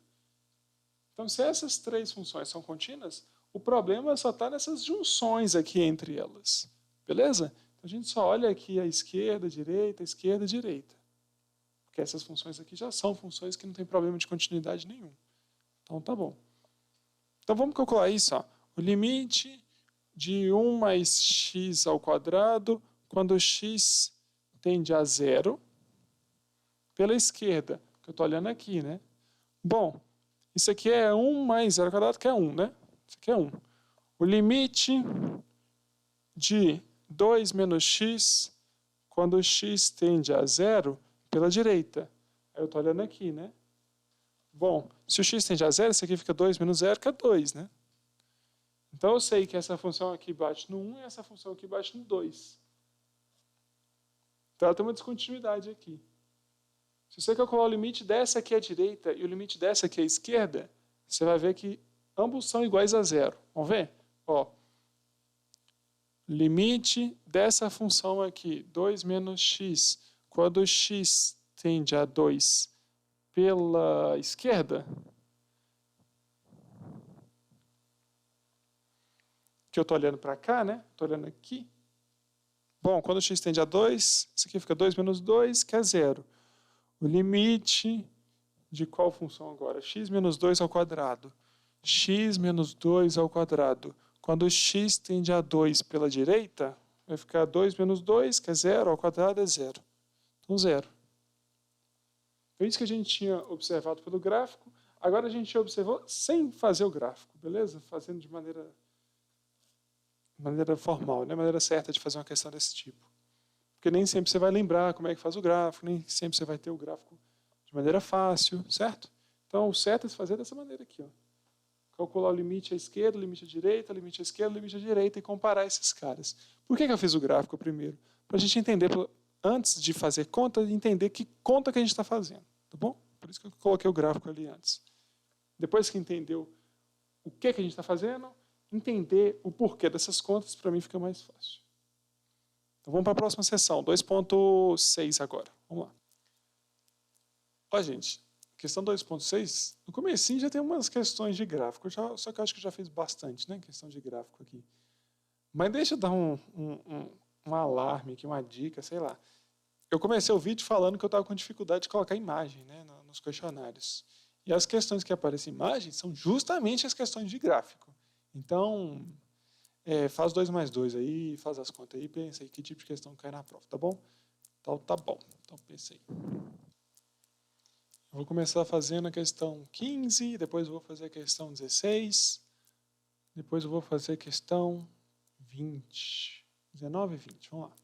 Speaker 1: Então, se essas 3 funções são contínuas, o problema só está nessas junções aqui entre elas. Beleza? Então, a gente só olha aqui a esquerda, a direita. Porque essas funções aqui já são funções que não tem problema de continuidade nenhum. Então, tá bom. Então, vamos calcular isso. Ó. O limite de 1 mais x ao quadrado quando x tende a 0 pela esquerda, que eu estou olhando aqui, né? Bom, isso aqui é 1 mais 0 ao quadrado, que é 1, né? Isso aqui é 1. O limite de 2 menos x quando x tende a 0 pela direita. Aí eu estou olhando aqui, né? Bom, se o x tende a 0, isso aqui fica 2 menos 0, que é 2, né? Então eu sei que essa função aqui bate no 1 e essa função aqui bate no 2. Então ela tem uma descontinuidade aqui. Se você calcular o limite dessa aqui à direita e o limite dessa aqui à esquerda, você vai ver que ambos são iguais a 0. Vamos ver? Ó, limite dessa função aqui, 2 menos x, quando x tende a 2 pela esquerda, que eu estou olhando para cá, né? Estou olhando aqui. Bom, quando x tende a 2, isso aqui fica 2 menos 2, que é 0. O limite de qual função agora? X menos 2 ao quadrado. X menos 2 ao quadrado. Quando x tende a 2 pela direita, vai ficar 2 menos 2, que é 0, ao quadrado é 0. Então, 0. Foi isso que a gente tinha observado pelo gráfico. Agora a gente observou sem fazer o gráfico, beleza? Fazendo de maneira formal, né? Maneira certa de fazer uma questão desse tipo. Porque nem sempre você vai lembrar como é que faz o gráfico, nem sempre você vai ter o gráfico de maneira fácil, certo? Então, o certo é se fazer dessa maneira aqui, ó. Calcular o limite à esquerda, o limite à direita, o limite à esquerda, o limite à direita e comparar esses caras. Por que eu fiz o gráfico primeiro? Para a gente entender, antes de fazer conta, entender que conta que a gente está fazendo, tá bom? Por isso que eu coloquei o gráfico ali antes. Depois que entendeu o que a gente está fazendo, entender o porquê dessas contas, para mim fica mais fácil. Então vamos para a próxima seção, 2.6 agora. Vamos lá. Ó, gente, questão 2.6, no comecinho já tem umas questões de gráfico, só que eu acho que eu já fiz bastante, né, questão de gráfico aqui. Mas deixa eu dar um alarme aqui, uma dica, sei lá. Eu comecei o vídeo falando que eu estava com dificuldade de colocar imagem, né, nos questionários. E as questões que aparecem imagem são justamente as questões de gráfico. Então, faz 2 mais 2 aí, faz as contas aí, pensa aí que tipo de questão cai na prova, tá bom? Então, tá bom. Então, pensa aí. Eu vou começar fazendo a questão 15, depois eu vou fazer a questão 16, depois eu vou fazer a questão 20, 19 e 20, vamos lá.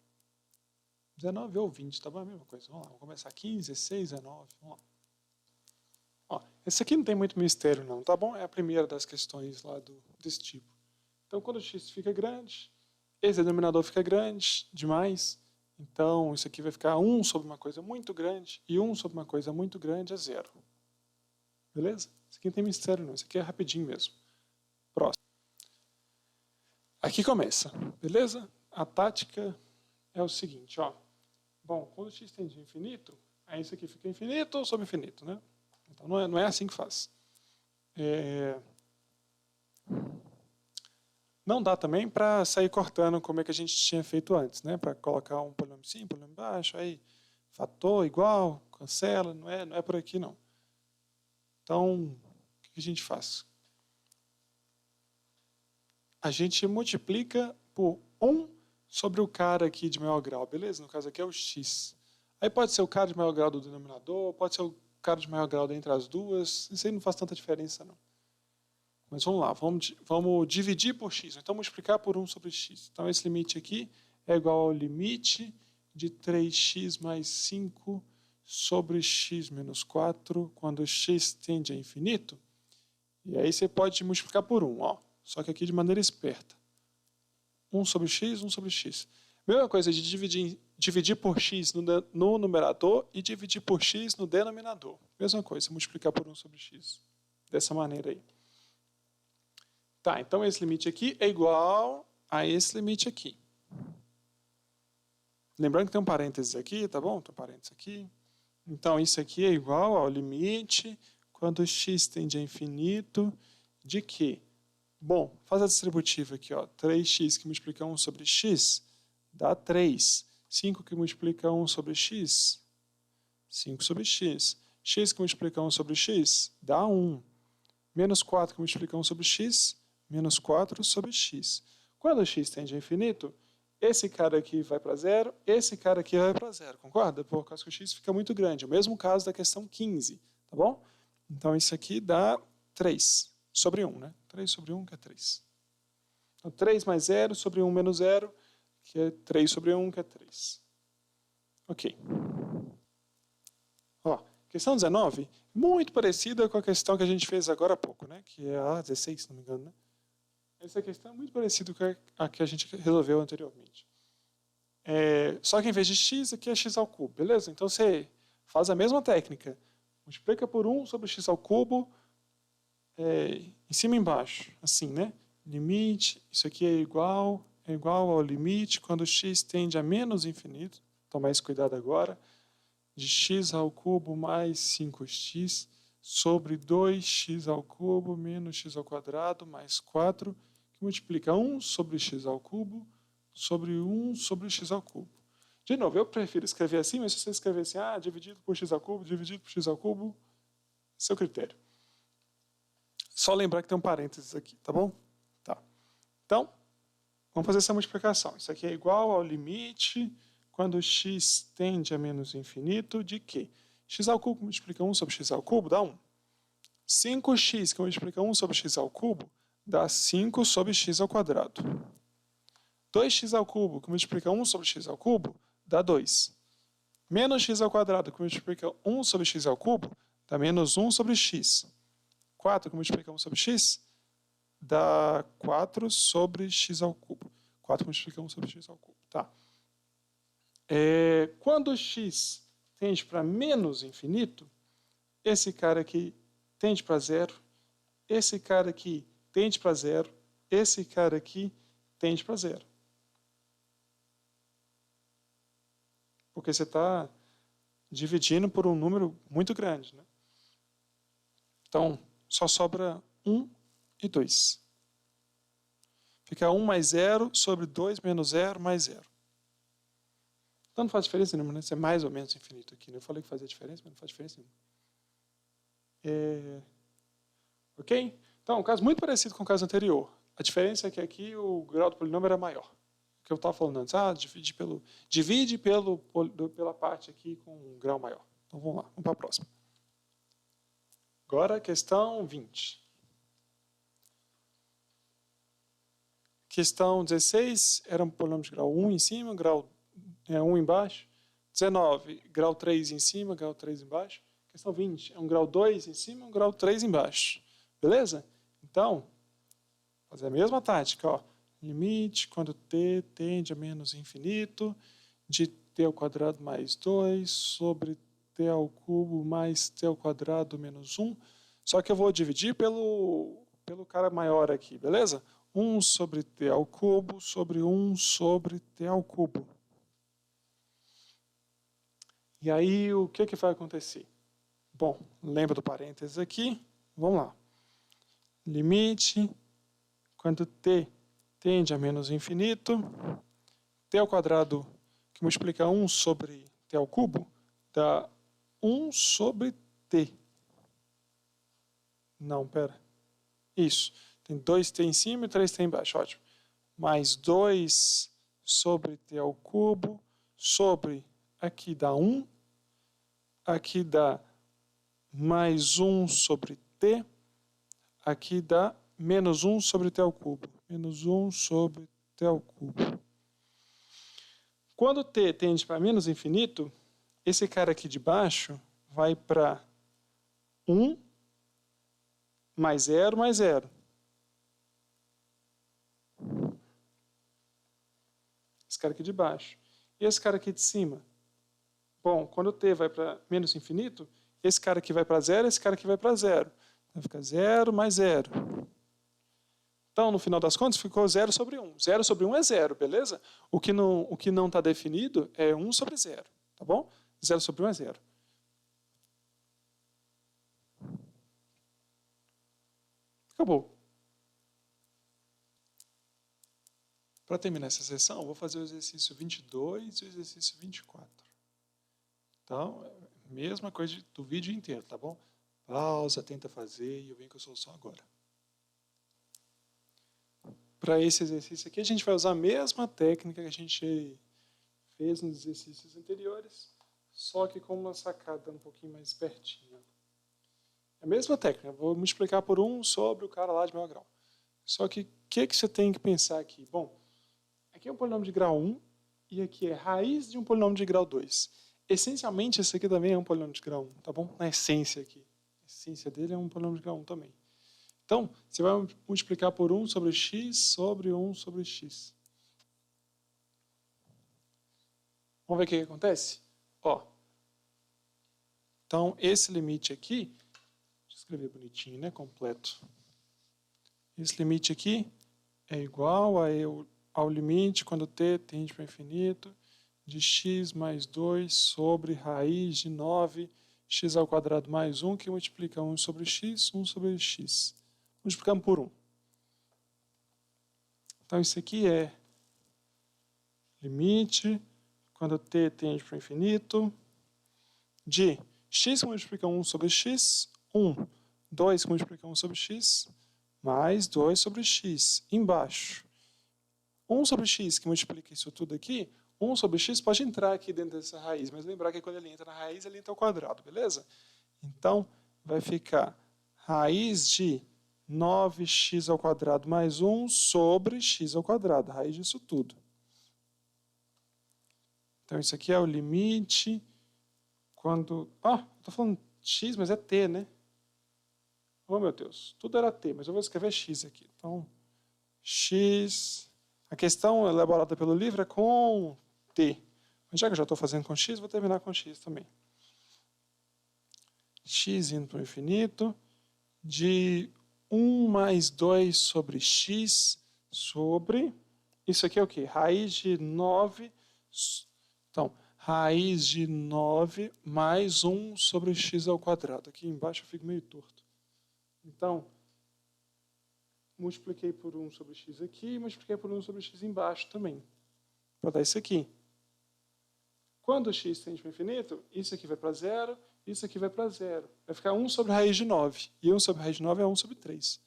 Speaker 1: 19 ou 20, tá bom? A mesma coisa, vamos lá. Vamos começar 15, 16, 19, vamos lá. Ó, esse aqui não tem muito mistério não, tá bom? É a primeira das questões lá desse tipo. Então, quando o x fica grande, esse denominador fica grande demais, então isso aqui vai ficar 1 sobre uma coisa muito grande, e 1 sobre uma coisa muito grande é 0. Beleza? Isso aqui não tem mistério não, isso aqui é rapidinho mesmo. Próximo. Aqui começa, beleza? A tática é o seguinte, ó. Bom, quando x tende a infinito, aí isso aqui fica infinito sobre infinito, né? Então não é assim que faz. Não dá também para sair cortando como é que a gente tinha feito antes, né? Para colocar um polinômio em cima, um polinômio embaixo, aí fator igual, cancela, não é por aqui não. Então, o que a gente faz? A gente multiplica por 1 sobre o cara aqui de maior grau, beleza? No caso aqui é o x. Aí pode ser o cara de maior grau do denominador, pode ser o cara de maior grau entre as duas, isso aí não faz tanta diferença não. Mas vamos lá, vamos dividir por x, então multiplicar por 1 sobre x. Então esse limite aqui é igual ao limite de 3x mais 5 sobre x menos 4, quando x tende a infinito. E aí você pode multiplicar por 1, ó, só que aqui de maneira esperta. 1 sobre x, 1 sobre x. Mesma coisa de dividir por x no numerador e dividir por x no denominador. Mesma coisa, multiplicar por 1 sobre x. Dessa maneira aí. Tá, então esse limite aqui é igual a esse limite aqui. Lembrando que tem um parênteses aqui, tá bom? Tem um parênteses aqui. Então isso aqui é igual ao limite quando x tende a infinito de quê? Bom, faz a distributiva aqui, ó. 3x que multiplica 1 sobre x dá 3. 5 que multiplica 1 sobre x, 5 sobre x. X que multiplica 1 sobre x dá 1. Menos 4 que multiplica 1 sobre x, menos 4 sobre x. Quando x tende a infinito, esse cara aqui vai para 0, esse cara aqui vai para 0, concorda? Por causa que o x fica muito grande. É o mesmo caso da questão 15, tá bom? Então isso aqui dá 3 sobre 1, né? 3 sobre 1 que é 3. Então 3 mais 0 sobre 1 menos 0, que é 3 sobre 1, que é 3. Ok. Ó, questão 19, muito parecida com a questão que a gente fez agora há pouco, né? Que é a 16, se não me engano, né? Essa questão é muito parecida com a que a gente resolveu anteriormente. Só que em vez de x, aqui é x ao cubo, beleza? Então você faz a mesma técnica. Multiplica por 1 sobre x ao cubo, em cima e embaixo, assim, né? Limite, isso aqui é igual, é igual ao limite quando x tende a menos infinito, tomar esse cuidado agora, de x ao cubo mais 5x sobre 2x ao cubo menos x ao quadrado mais 4, que multiplica 1 sobre x ao cubo sobre 1 sobre x ao cubo. De novo, eu prefiro escrever assim, mas se você escrever assim, dividido por x ao cubo, dividido por x ao cubo, seu critério. Só lembrar que tem um parênteses aqui, tá bom? Tá. Então, vamos fazer essa multiplicação. Isso aqui é igual ao limite quando x tende a menos infinito de quê? X ao cubo multiplica 1 sobre x ao cubo dá 1. 5x que multiplica 1 sobre x ao cubo dá 5 sobre x ao quadrado. 2x ao cubo que multiplica 1 sobre x ao cubo dá 2. Menos x ao quadrado que multiplica 1 sobre x ao cubo dá menos 1 sobre x. 4 que multiplica 1 sobre x dá 4 sobre x ao cubo. 4 multiplica 1 sobre x ao cubo. Tá. Quando x tende para menos infinito, esse cara aqui tende para zero, esse cara aqui tende para zero, esse cara aqui tende para zero. Porque você está dividindo por um número muito grande, né? Então, só sobra 1 e 2. Fica 1 mais 0 sobre 2 menos 0 mais 0. Então não faz diferença nenhuma, né? Isso é mais ou menos infinito aqui. Né? Eu falei que fazia diferença, mas não faz diferença nenhuma. Ok? Então, um caso muito parecido com o caso anterior. A diferença é que aqui o grau do polinômio era maior. O que eu estava falando antes. Divide pela parte aqui com um grau maior. Então vamos lá, vamos para a próxima. Agora, questão 20. Questão 16 era um polinômio de grau 1 em cima, grau 1 embaixo. 19, grau 3 em cima, grau 3 embaixo. Questão 20 é um grau 2 em cima, um grau 3 embaixo. Beleza? Então, fazer a mesma tática. Ó. Limite quando t tende a menos infinito de t ao quadrado mais 2 sobre t ao cubo mais t ao quadrado menos 1. Só que eu vou dividir pelo cara maior aqui, beleza? 1 sobre t ao cubo sobre 1 sobre t ao cubo. E aí, o que vai acontecer? Bom, lembra do parênteses aqui? Vamos lá. Limite, quando t tende a menos infinito, t ao quadrado, que multiplica 1 sobre t ao cubo, dá 1 sobre t. Não, pera. Isso. Tem 2t em cima e 3t embaixo. Ótimo. Mais 2 sobre t ao cubo sobre, aqui dá 1, aqui dá mais 1 sobre t, aqui dá menos 1 sobre t ao cubo. Menos 1 sobre t ao cubo. Quando t tende para menos infinito, esse cara aqui de baixo vai para 1 mais 0 mais 0. Esse cara aqui de baixo. E esse cara aqui de cima? Bom, quando t vai para menos infinito, esse cara aqui vai para 0, esse cara aqui vai para 0. Vai ficar 0 mais 0. Então, no final das contas, ficou 0 sobre 1. 0 sobre 1 é 0, beleza? O que não está definido é 1 sobre 0, tá bom? 0 sobre 1 é 0. Acabou. Para terminar essa sessão, eu vou fazer o exercício 22 e o exercício 24. Então, mesma coisa do vídeo inteiro, tá bom? Pausa, tenta fazer e eu venho com a solução agora. Para esse exercício aqui, a gente vai usar a mesma técnica que a gente fez nos exercícios anteriores, só que com uma sacada um pouquinho mais pertinho. É a mesma técnica, eu vou multiplicar por 1 sobre o cara lá de maior grau. Só que o que você tem que pensar aqui? Bom, aqui é um polinômio de grau 1 e aqui é raiz de um polinômio de grau 2. Essencialmente, esse aqui também é um polinômio de grau 1, tá bom? Na essência aqui. A essência dele é um polinômio de grau 1 também. Então, você vai multiplicar por 1 sobre x sobre 1 sobre x. Vamos ver o que acontece? Ó. Então, esse limite aqui, deixa eu escrever bonitinho, né? Completo. Esse limite aqui é igual a ao limite, quando t tende para o infinito, de x mais 2 sobre raiz de 9x ao quadrado mais 1, que multiplica 1 sobre x, 1 sobre x. Multiplicamos por 1. Então, isso aqui é limite, quando t tende para o infinito, de x que multiplica 1 sobre x, 1, 2 que multiplica 1 sobre x, mais 2 sobre x, embaixo. 1 sobre x que multiplica isso tudo aqui, 1 sobre x pode entrar aqui dentro dessa raiz, mas lembrar que quando ele entra na raiz, ele entra ao quadrado, beleza? Então, vai ficar raiz de 9x ao quadrado mais 1 sobre x ao quadrado, raiz disso tudo. Então, isso aqui é o limite quando... estou falando x, mas é t, né? Oh, meu Deus, tudo era t, mas eu vou escrever x aqui. Então, x... A questão elaborada pelo livro é com t. Mas já que eu já estou fazendo com x, vou terminar com x também. X indo para o infinito, de 1 mais 2 sobre x sobre... Isso aqui é o quê? Raiz de 9... Então, raiz de 9 mais 1 sobre x ao quadrado. Aqui embaixo eu fico meio torto. Então, multipliquei por 1 sobre x aqui e multipliquei por 1 sobre x embaixo também. Para dar isso aqui. Quando x tende para o infinito, isso aqui vai para zero, isso aqui vai para zero. Vai ficar 1 sobre raiz de 9. E 1 sobre raiz de 9 é 1 sobre 3.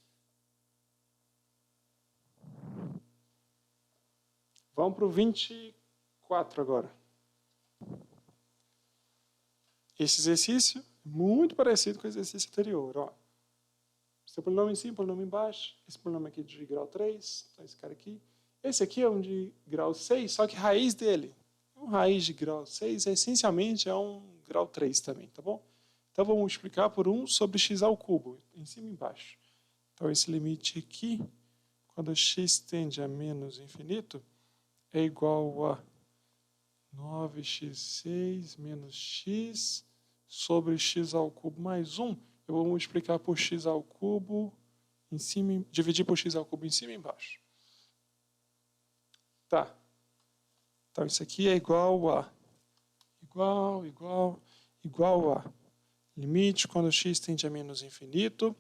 Speaker 1: Vamos para o 24 agora. Esse exercício, muito parecido com o exercício anterior. Ó. Esse é o polinômio em cima, polinômio embaixo. Esse polinômio aqui de grau 3, então esse cara aqui. Esse aqui é um de grau 6, só que a raiz dele, raiz de grau 6, essencialmente é um grau 3 também, tá bom? Então, vamos multiplicar por 1 sobre x ao cubo, em cima e embaixo. Então, esse limite aqui, quando x tende a menos infinito, é igual a 9x6 menos x sobre x ao cubo mais 1. Eu vou multiplicar por x ao cubo, em cima, dividir por x ao cubo em cima e embaixo. Tá. Então, isso aqui é igual a... Igual a... Limite quando x tende a menos infinito.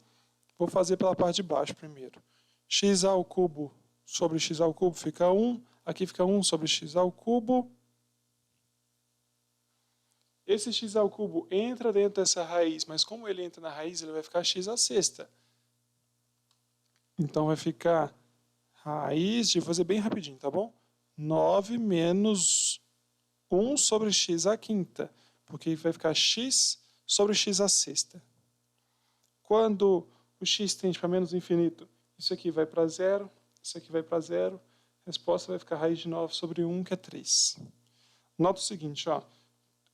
Speaker 1: Vou fazer pela parte de baixo primeiro. X ao cubo sobre x ao cubo fica 1. Aqui fica 1 sobre x ao cubo. Esse x ao cubo entra dentro dessa raiz, mas como ele entra na raiz, ele vai ficar x à sexta. Então, vai ficar raiz de... Vou fazer bem rapidinho, tá bom? 9 menos 1 sobre x à quinta. Porque vai ficar x sobre x à sexta. Quando o x tende para menos infinito, isso aqui vai para zero, isso aqui vai para zero. A resposta vai ficar raiz de 9 sobre 1, que é 3. Nota o seguinte, ó.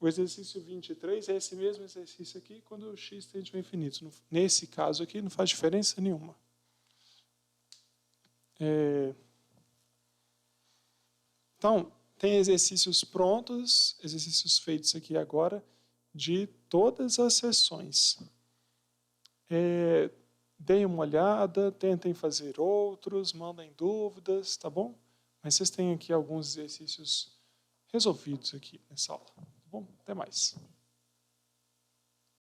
Speaker 1: O exercício 23 é esse mesmo exercício aqui quando o x tende para infinito. Nesse caso aqui não faz diferença nenhuma. Então, tem exercícios prontos, exercícios feitos aqui agora, de todas as sessões. Deem uma olhada, tentem fazer outros, mandem dúvidas, tá bom? Mas vocês têm aqui alguns exercícios resolvidos aqui nessa aula. Tá bom? Até mais.